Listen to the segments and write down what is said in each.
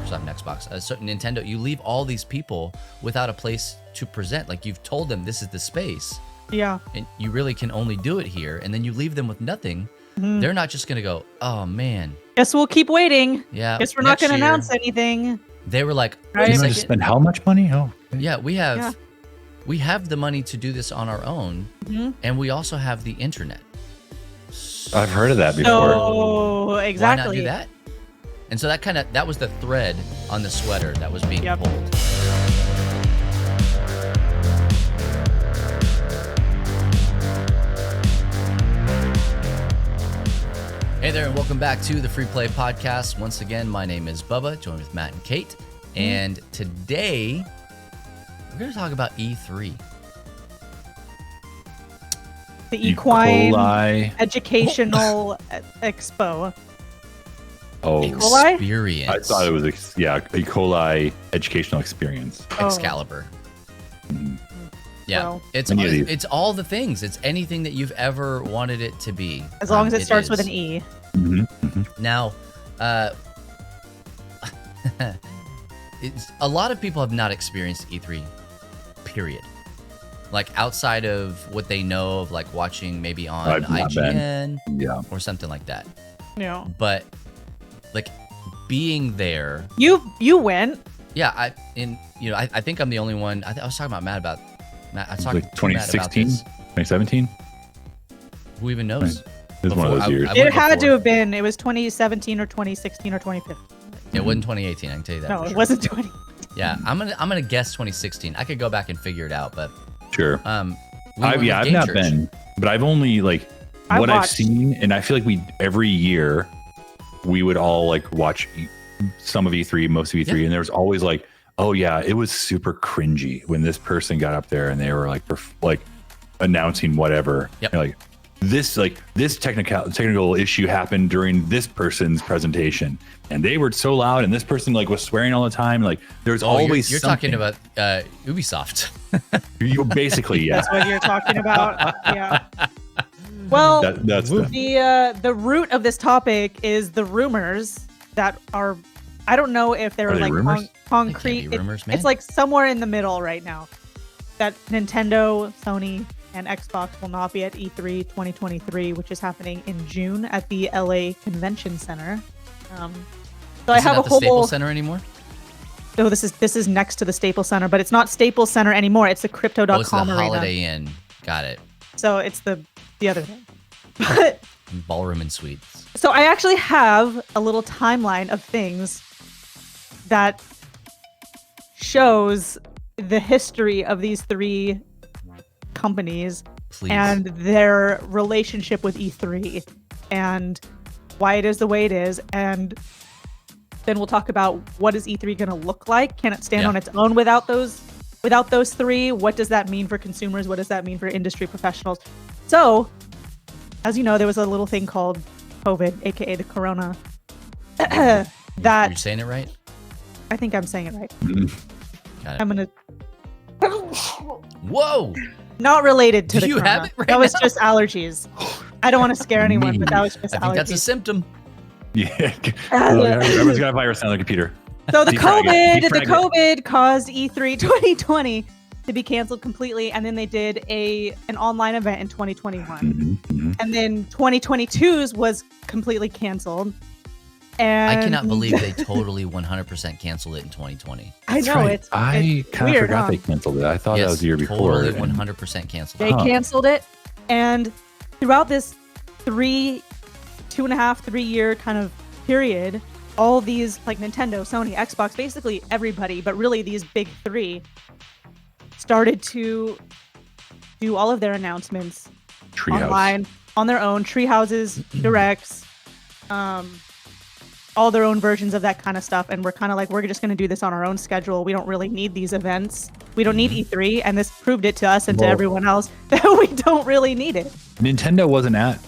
Microsoft and Xbox, so Nintendo, you leave all these people without a place to present. Like, you've told them this is the space. Yeah. And you really can only do it here. And then you leave them with nothing. They're not just going to go, oh, man. Guess we'll keep waiting. Yeah. Guess we're not going to announce anything. They were like, Right. You know, to spend how much money? Oh, okay. yeah, we have the money to do this on our own. And we also have the internet. I've heard of that before. So, exactly. Why not do that? And so that was the thread on the sweater that was being pulled. Hey there, and welcome back to the Free Play Podcast. Once again, my name is Bubba, joined with Matt and Kate. And today, we're going to talk about E3. The Equine Educational Expo. Oh, Experience. I thought it was, E. coli educational experience. Excalibur. Yeah, Well, it's all the things. It's anything that you've ever wanted it to be. As long as it starts with an E. Now, a lot of people have not experienced E3, period. Like, outside of what they know of, like watching maybe on IGN or something like that. Yeah. But like being there. You went. Yeah, I think I'm the only one. I was talking about Matt. I was talking like to Matt about 2016, this. 2017. Who even knows? It was one of those years. It had to have been. It was 2017 or 2016 or 2015. It wasn't 2018. I can tell you that. No, for it sure. wasn't 20. Yeah, I'm gonna guess 2016. I could go back and figure it out, but Sure. I've not been, but I've only I've seen, and I feel like every year we would all watch some of E3, most of E3, and there was always oh yeah, it was super cringy when this person got up there and they were announcing whatever. Yep. You're this technical issue happened during this person's presentation, and they were so loud, and this person was swearing all the time. There's always you're something. talking about Ubisoft. You basically, yeah. That's what you're talking about. Yeah. Well, that's the root of this topic is the rumors that are. I don't know if they're concrete. They can't be rumors, man. It's somewhere in the middle right now. That Nintendo, Sony, and Xbox will not be at E3 2023, which is happening in June at the LA Convention Center. So I have a whole Staples Center anymore. No, this is next to the Staples Center, but it's not Staples Center anymore. It's the Crypto.com it's the arena. Holiday Inn. Got it. So it's the other thing. But Ballroom and Suites. so I actually have a little timeline of things that shows the history of these three companies. Please. And their relationship with E3 and why it is the way it is. And then we'll talk about what is E3 going to look like. Can it stand on its own without those three? What does that mean for consumers? What does that mean for industry professionals? So, as you know, there was a little thing called COVID, aka the Corona. That You're saying it right? I think I'm saying it right. Got it. I'm gonna. Whoa! Not related to Do the you corona. have it right That was now? just allergies. I don't want to scare anyone, but that was just I allergies. think that's a symptom. Yeah. Everyone's got a virus on the computer. So the Defrag it. COVID caused E3 2020 to be canceled completely, and then they did an online event in 2021, and then 2022's was completely canceled. And I cannot believe they totally 100% canceled it in 2020. I know Right. I kind of weird, forgot huh? they canceled it. I thought that was the year before. Totally 100% canceled. They canceled it, and throughout this 2.5, 3 year kind of period, all these Nintendo, Sony, Xbox, basically everybody, but really these big three, started to do all of their announcements online on their own, treehouses, directs, all their own versions of that kind of stuff. And we're kind of we're just going to do this on our own schedule. We don't really need these events. We don't need E3. And this proved it to us and to everyone else that we don't really need it. Nintendo wasn't at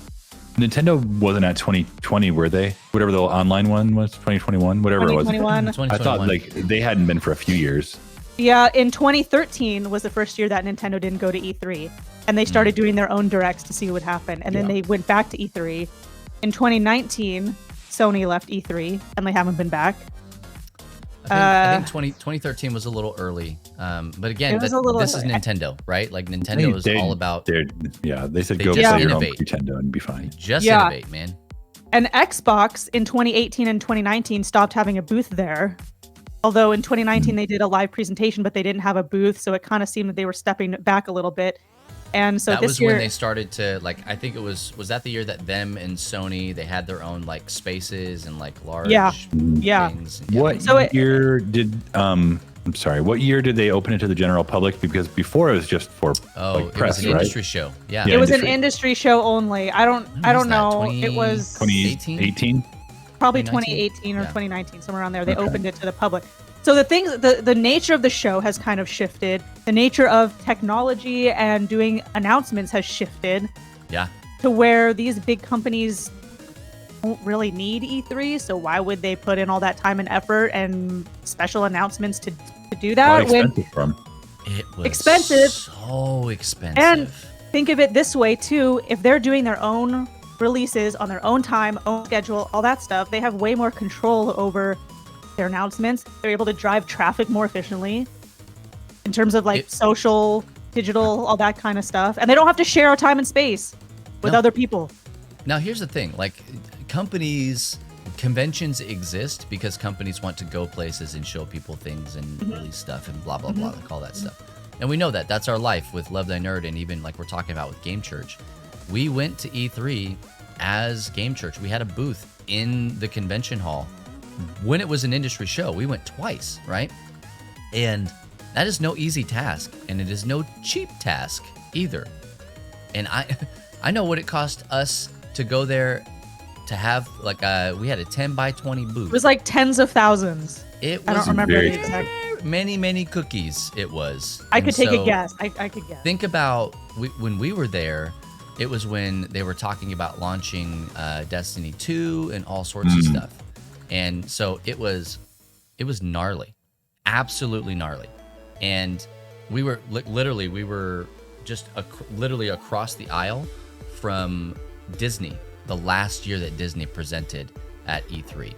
2020, were they? Whatever the online one was, 2021, whatever it was. 2021. I thought they hadn't been for a few years. Yeah, in 2013 was the first year that Nintendo didn't go to E3. And they started doing their own directs to see what would happen. And then they went back to E3. In 2019, Sony left E3 and they haven't been back. I think 2013 was a little early. But again, this is Nintendo, right? Like Nintendo is all about. They said go play your own Nintendo and be fine. Just innovate, man. And Xbox in 2018 and 2019 stopped having a booth there. Although in 2019 they did a live presentation, but they didn't have a booth, so it kind of seemed that they were stepping back a little bit. And so that this was year, when they started to I think it was that the year that them and Sony, they had their own like spaces and like large things. What year did what year did they open it to the general public? Because before it was just for press, it was an industry show. Yeah, it was an industry show only. I don't know. It was 2018. Probably 2018 or 2019, somewhere around there. They opened it to the public. So the nature of the show has kind of shifted. The nature of technology and doing announcements has shifted. Yeah. To where these big companies don't really need E3, so why would they put in all that time and effort and special announcements to do that? It was expensive. So expensive. And think of it this way too: if they're doing their own releases on their own time, own schedule, all that stuff, they have way more control over their announcements. They're able to drive traffic more efficiently in terms of social, digital, all that kind of stuff. And they don't have to share our time and space with other people. Now, here's the thing. Like, conventions exist because companies want to go places and show people things and release stuff and blah, blah, blah, like all that stuff. And we know that. That's our life with Love Thy Nerd, and even like we're talking about with Game Church. We went to E3 as Game Church. We had a booth in the convention hall. When it was an industry show, we went twice, right? And that is no easy task, and it is no cheap task either. And I know what it cost us to go there to have we had a 10 by 20 booth. It was like tens of thousands. I don't remember the exact. Many cookies it was. I could take a guess. I could guess. Think about when we were there. It was when they were talking about launching Destiny 2 and all sorts of stuff. And so it was gnarly, absolutely gnarly. And we were literally just literally across the aisle from Disney, the last year that Disney presented at E3.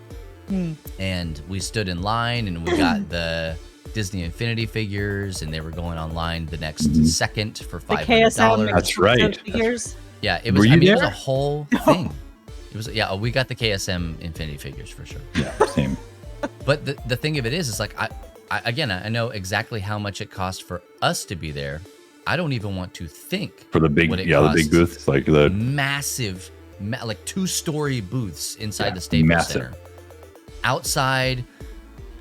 And we stood in line and we got the Disney Infinity figures, and they were going online the next second for $500. KSM That's right. Figures. Yeah, it was. It was a whole thing. It was. Yeah, we got the KSM Infinity figures for sure. Yeah, same. But the thing of it is like I know exactly how much it cost for us to be there. I don't even want to think for the big the big booths, like the massive, like 2-story booths inside the Staples Center. Outside,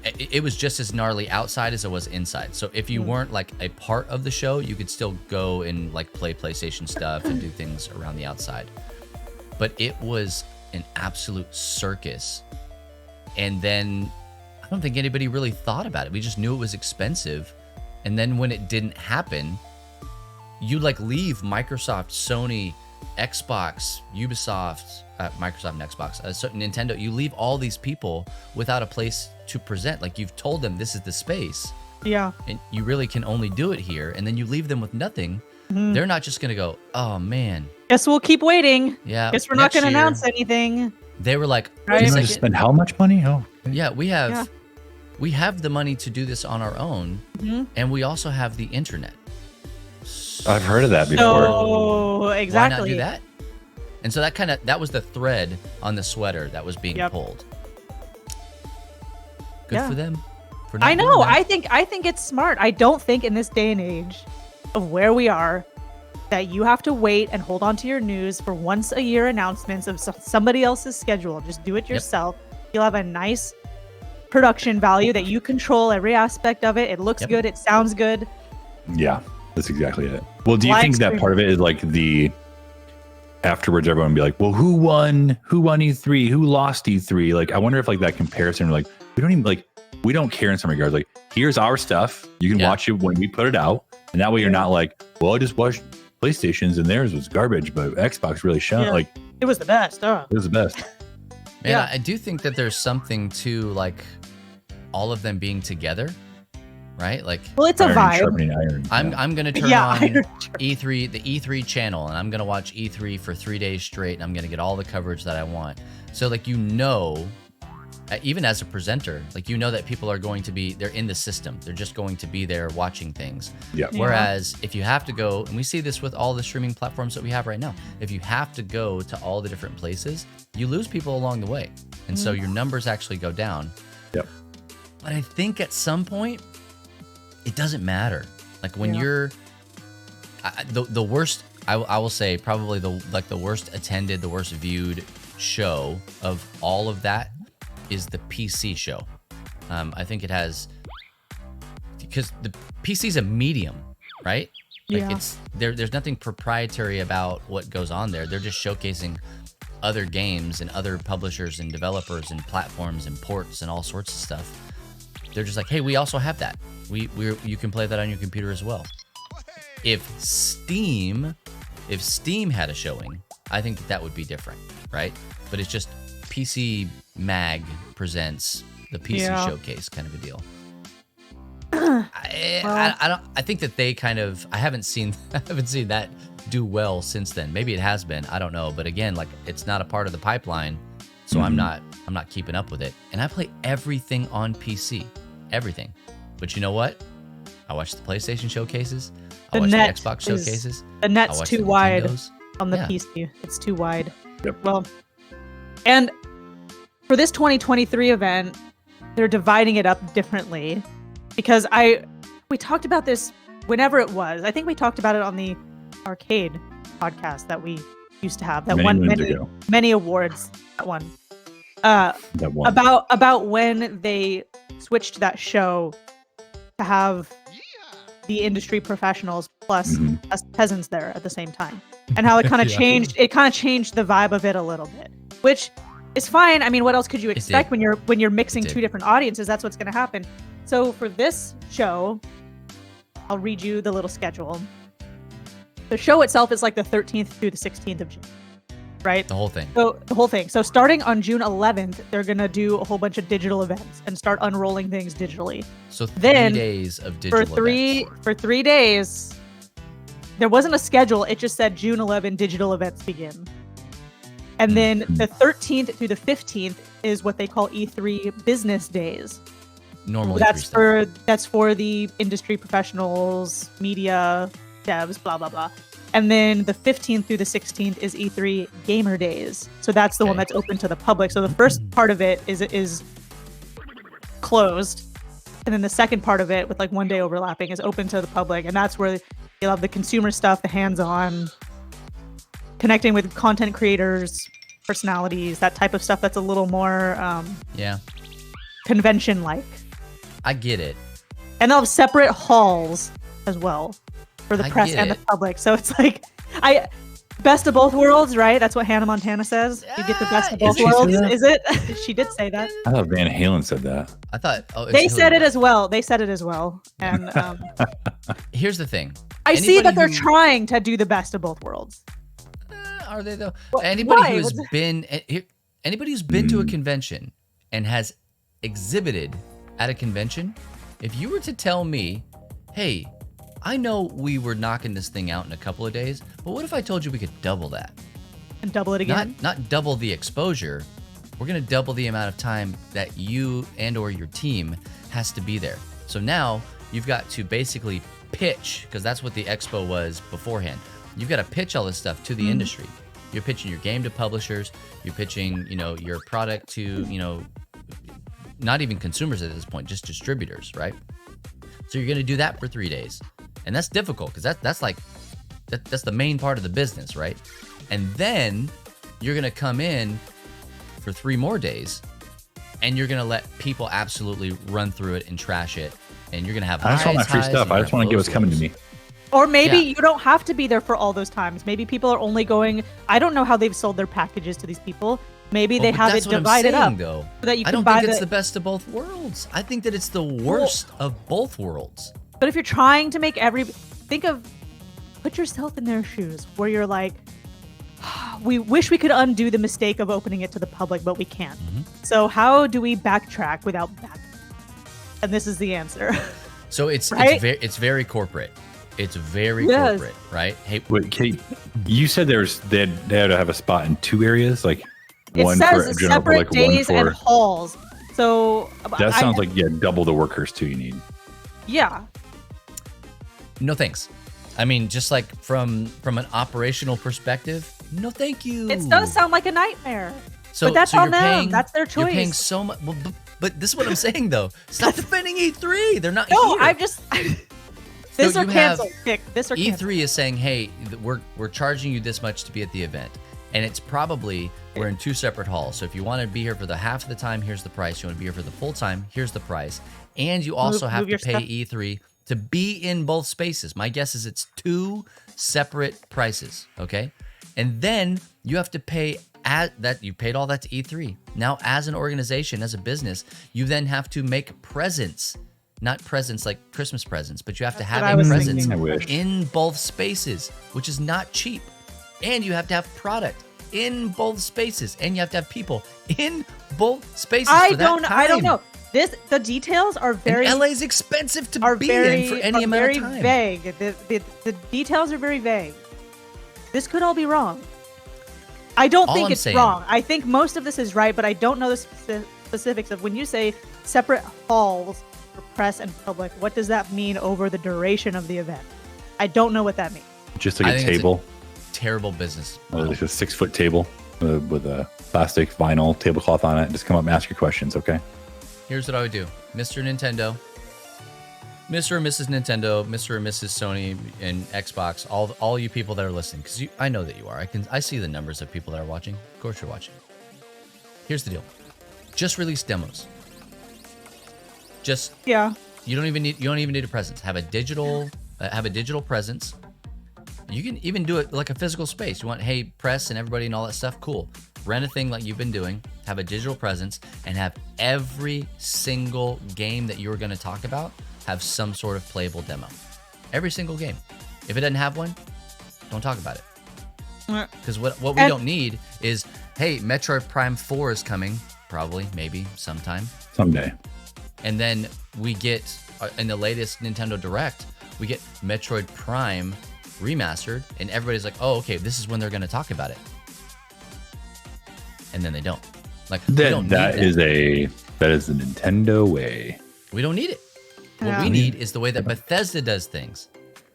it was just as gnarly outside as it was inside. So if you weren't like a part of the show, you could still go and like play PlayStation stuff and do things around the outside. But it was an absolute circus. And then I don't think anybody really thought about it. We just knew it was expensive. And then when it didn't happen, you like leave Microsoft, Sony, Xbox, Ubisoft, Microsoft and Xbox, Nintendo, you leave all these people without a place to present. Like you've told them this is the space. Yeah. And you really can only do it here. And then you leave them with nothing. They're not just going to go, oh man. Guess we'll keep waiting. Yeah. Guess we're not going to announce anything. They were like, you're going to spend how much money? Oh, yeah, we have the money to do this on our own. And we also have the internet. I've heard of that before. Oh, exactly. Why not do that? And so that was the thread on the sweater that was being pulled. Good for them. For not I know. doing that. I think it's smart. I don't think in this day and age of where we are that you have to wait and hold on to your news for once a year announcements of somebody else's schedule. Just do it yourself. You'll have a nice production value that you control every aspect of it. It looks good. It sounds good. Yeah, that's exactly it. Well, do you think that part of it is like the afterwards everyone would be like, well, who won E3? Who lost E3? Like, I wonder if like that comparison, like we don't care in some regards. Like, here's our stuff. You can watch it when we put it out. And that way you're not like, well, I just watched PlayStation's and theirs was garbage, but Xbox really shone. Yeah. Like, it was the best. It was the best. Man, I do think that there's something to like all of them being together, right? Like, well, it's a vibe. I'm gonna turn on E3, the E3 channel, and I'm gonna watch E3 for 3 days straight, and I'm gonna get all the coverage that I want. So like, even as a presenter, like you know that people are going to be, they're in the system. They're just going to be there watching things. Yeah. Whereas if you have to go, and we see this with all the streaming platforms that we have right now, if you have to go to all the different places, you lose people along the way. And so your numbers actually go down. Yep. But I think at some point, it doesn't matter. Like when you're, the worst, I will say probably the worst attended, the worst viewed show of all of that is the PC show. I think it has, because the PC is a medium, right? Like it's there's nothing proprietary about what goes on there. They're just showcasing other games and other publishers and developers and platforms and ports and all sorts of stuff. They're just like, hey, we also have that. You can play that on your computer as well. If Steam had a showing, I think that would be different, right? But it's just PC Mag presents the PC showcase kind of a deal. I think that they kind of, I haven't seen that do well since then. Maybe it has been, I don't know. But again, like it's not a part of the pipeline, so I'm not keeping up with it. And I play everything on PC, everything. But you know what? I watch the PlayStation showcases. I watch the Xbox showcases. The net's too wide on the PC. It's too wide. Yep. Well, and for this 2023 event, they're dividing it up differently because we talked about this whenever it was. I think we talked about it on the arcade podcast that we used to have that won many awards. That one. About when they switched that show to have the industry professionals plus us peasants there at the same time, and how it kind of changed. It kind of changed the vibe of it a little bit, which is fine. I mean, what else could you expect when you're mixing two different audiences? That's what's going to happen. So for this show, I'll read you the little schedule. The show itself is like the 13th through the 16th of June, right? The whole thing. So the whole thing. So starting on June 11th, they're going to do a whole bunch of digital events and start unrolling things digitally. So 3 days of digital events. For 3 days, there wasn't a schedule. It just said June 11 digital events begin. And then the 13th through the 15th is what they call E3 business days. Normally that's for the industry professionals, media, devs, blah, blah, blah. And then the 15th through the 16th is E3 gamer days. So that's the one that's open to the public. So the first part of it is closed. And then the second part of it, with like 1 day overlapping, is open to the public. And that's where you'll have the consumer stuff, the hands-on, connecting with content creators, personalities, that type of stuff that's a little more convention-like. I get it. And they'll have separate halls as well for the press and the public. So it's like, best of both worlds, right? That's what Hannah Montana says. You get the best of both worlds. Is it? She did say that. I thought Van Halen said that. I thought they said it as well. And here's the thing. I see that they're trying to do the best of both worlds. Are they though? Well, anybody who's been to a convention and has exhibited at a convention, if you were to tell me, hey, I know we were knocking this thing out in a couple of days, but what if I told you we could double that? And double it again? Not double the exposure. We're going to double the amount of time that you and or your team has to be there. So now you've got to basically pitch, because that's what the expo was beforehand. You've got to pitch all this stuff to the industry. You're pitching your game to publishers. You're pitching, your product to, not even consumers at this point, just distributors, right? So you're going to do that for 3 days. And that's difficult because that's the main part of the business, right? And then you're going to come in for 3 more days and you're going to let people absolutely run through it and trash it. And you're going to have I just want my free stuff. I just want to get what's coming to me. Or maybe you don't have to be there for all those times. Maybe people are only going, I don't know how they've sold their packages to these people. Maybe they have it divided up though. So that you I can don't think it's the best of both worlds. I think that it's the worst of both worlds. But if you're trying to make put yourself in their shoes where you're like, we wish we could undo the mistake of opening it to the public, but we can't. So how do we backtrack without back? And this is the answer. So it's very corporate. It's very corporate, right? Hey, wait, Kate, you said they had to have a spot in 2 areas, like it one says for general separate public, days one for and halls. So that sounds like double the workers too. You need. Yeah. No thanks. I mean, just like from an operational perspective, no thank you. It does sound like a nightmare. So, but that's so on you're them. paying, That's their choice. You're paying so much. Well, but this is what I'm saying though. Stop defending E3. They're not No, here. I'm just. This So or you cancel. have Pick this or cancel. E3 is saying, hey, we're charging you this much to be at the event. And it's probably, we're in 2 separate halls. So if you want to be here for the half of the time, here's the price. You want to be here for the full time, here's the price. And you also have to pay stuff. E3 to be in both spaces. My guess is it's 2 separate prices, okay? And then you have to pay that you paid all that to E3. Now, as an organization, as a business, you then have to make presents. Not presents like Christmas presents, but you have to have a presence in both spaces, which is not cheap. And you have to have product in both spaces, and you have to have people in both spaces. I don't know. The details are very. And LA's expensive to be in for any amount of time. Very vague. The details are very vague. This could all be wrong. I don't think it's wrong. I think most of this is right, but I don't know the specifics of when you say separate halls for press and public. What does that mean over the duration of the event? I don't know what that means. Just like a table. Terrible business. Like a 6-foot table with a plastic vinyl tablecloth on it. Just come up and ask your questions, okay? Here's what I would do. Mr. Nintendo, Mr. and Mrs. Nintendo, Mr. and Mrs. Sony and Xbox, all you people that are listening, because I know that you are. I see the numbers of people that are watching. Of course you're watching. Here's the deal. Just release demos. You don't even need a presence. Have a digital presence. You can even do it like a physical space. You want, hey, press and everybody and all that stuff. Cool. Rent a thing like you've been doing. Have a digital presence and have every single game that you're going to talk about have some sort of playable demo. Every single game. If it doesn't have one, don't talk about it. Because what we don't need is, hey, Metroid Prime 4 is coming. Probably, maybe, sometime. Someday. And then we get, in the latest Nintendo Direct, we get Metroid Prime remastered, and everybody's like, oh, okay, this is when they're going to talk about it. And then they don't. Like, that is the Nintendo way. We don't need it. What we need is the way that Bethesda does things.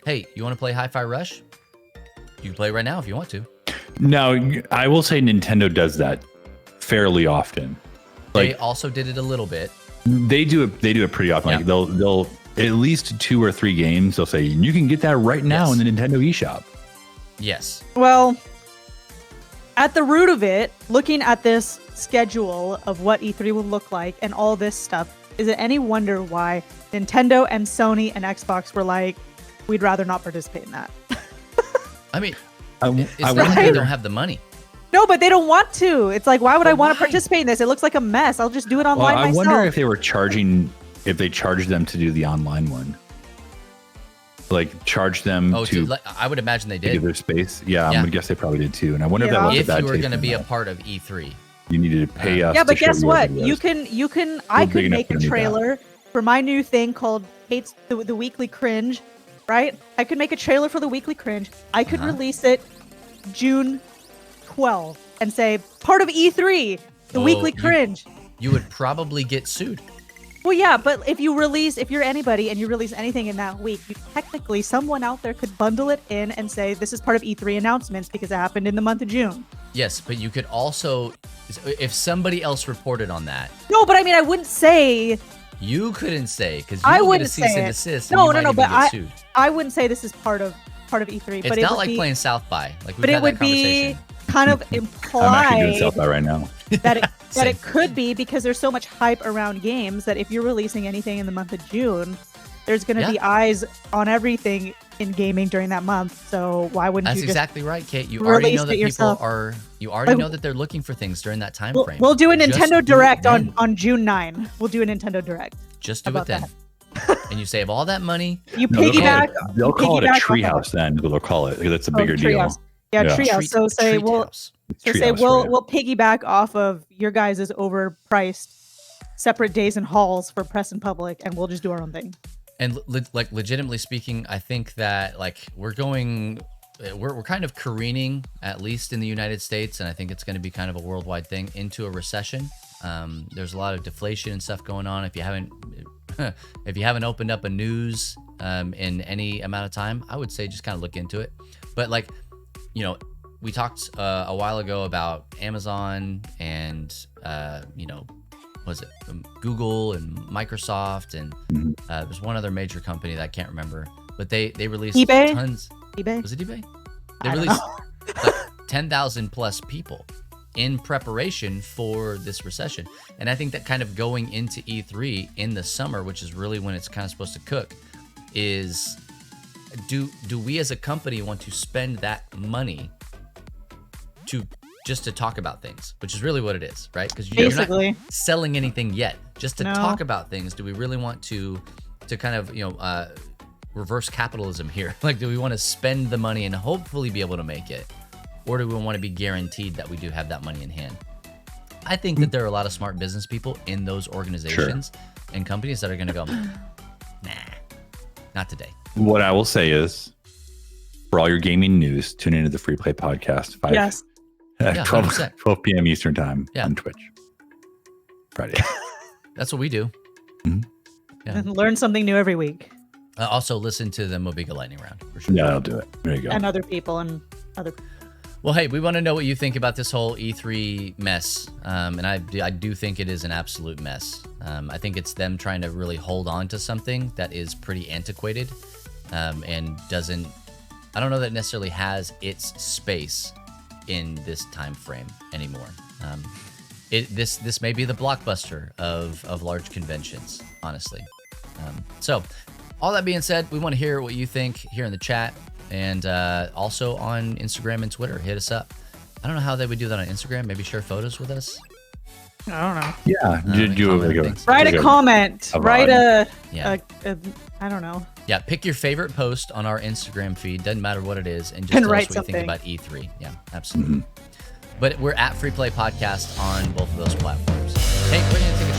Hey, you want to play Hi-Fi Rush? You can play right now if you want to. No, I will say Nintendo does that fairly often. They also did it a little bit. They do it pretty often. Yeah. Like they'll at least 2 or 3 games. They'll say you can get that right now in the Nintendo eShop. Yes. Well, at the root of it, looking at this schedule of what E3 will look like and all this stuff, is it any wonder why Nintendo and Sony and Xbox were like, we'd rather not participate in that? I mean, it's not like they don't have the money. No, but they don't want to. It's like, why would I want to participate in this? It looks like a mess. I'll just do it online myself. I wonder if they were if they charged them to do the online one. Like, charge them to... I would imagine they did. Their space. Yeah, I'm going to guess they probably did too. And I wonder if that was a bad taste. If you were going to be a part of E3. You needed to pay us. Yeah, but guess what? I could make a trailer for my new thing called Hates the Weekly Cringe, right? I could make a trailer for the Weekly Cringe. I could release it June 12th and say, part of E3, the Weekly Cringe. You would probably get sued. Well, yeah, but if you're anybody and you release anything in that week, technically someone out there could bundle it in and say, this is part of E3 announcements because it happened in the month of June. Yes, but you could also, if somebody else reported on that. No, but I mean, I wouldn't say. You couldn't say, because you would get a cease and desist. No, but I wouldn't say this is part of E3. It's not like playing South by. Like, but it would be kind of implied. I'm actually doing South by right now. That it could be, because there's so much hype around games that if you're releasing anything in the month of June, there's going to be eyes on everything in gaming during that month. So why wouldn't you just... That's exactly right, Kate. You already know that people are... You already know that they're looking for things during that time frame. We'll do a Nintendo Direct on June 9. We'll do a Nintendo Direct. Just do it then. And you save all that money. You piggyback... They'll call it a treehouse then. They'll call it. That's a bigger deal. Yeah, treehouse. So say we'll piggyback off of your guys' overpriced separate days and halls for press and public, and we'll just do our own thing. And legitimately speaking, I think that we're kind of careening, at least in the United States, and I think it's going to be kind of a worldwide thing, into a recession. There's a lot of deflation and stuff going on. If you haven't opened up a news in any amount of time, I would say just kind of look into it. But like, you know, we talked a while ago about Amazon and was it Google and Microsoft and there's one other major company that I can't remember, but they released eBay? tons. eBay? Was it eBay? They released like 10,000 plus people in preparation for this recession. And I think that kind of going into E3 in the summer, which is really when it's kind of supposed to cook, is do we as a company want to spend that money to just to talk about things, which is really what it is, right? Because you're not selling anything yet, just to talk about things. Do we really want to kind of, reverse capitalism here? Like, do we want to spend the money and hopefully be able to make it? Or do we want to be guaranteed that we do have that money in hand? I think that there are a lot of smart business people in those organizations and companies that are going to go, nah, not today. What I will say is, for all your gaming news, tune into the Free Play Podcast 12 p.m. Eastern Time on Twitch. Friday. That's what we do. And learn something new every week. Also, listen to the Mobiga Lightning Round. For sure. Yeah, I'll do it. There you go. And other people and other. Well, hey, we want to know what you think about this whole E3 mess. And I do think it is an absolute mess. I think it's them trying to really hold on to something that is pretty antiquated and doesn't, I don't know that it necessarily has its space in this time frame anymore. This may be the blockbuster of large conventions, honestly. So all that being said, we want to hear what you think here in the chat. And also on Instagram and Twitter, hit us up. I don't know how they would do that on Instagram. Maybe share photos with us. I don't know. Yeah, write a comment. Write a I don't know. Yeah, pick your favorite post on our Instagram feed. Doesn't matter what it is, and just tell us what you think about E3. Yeah, absolutely. But we're at Free Play Podcast on both of those platforms. Hey, we're gonna take a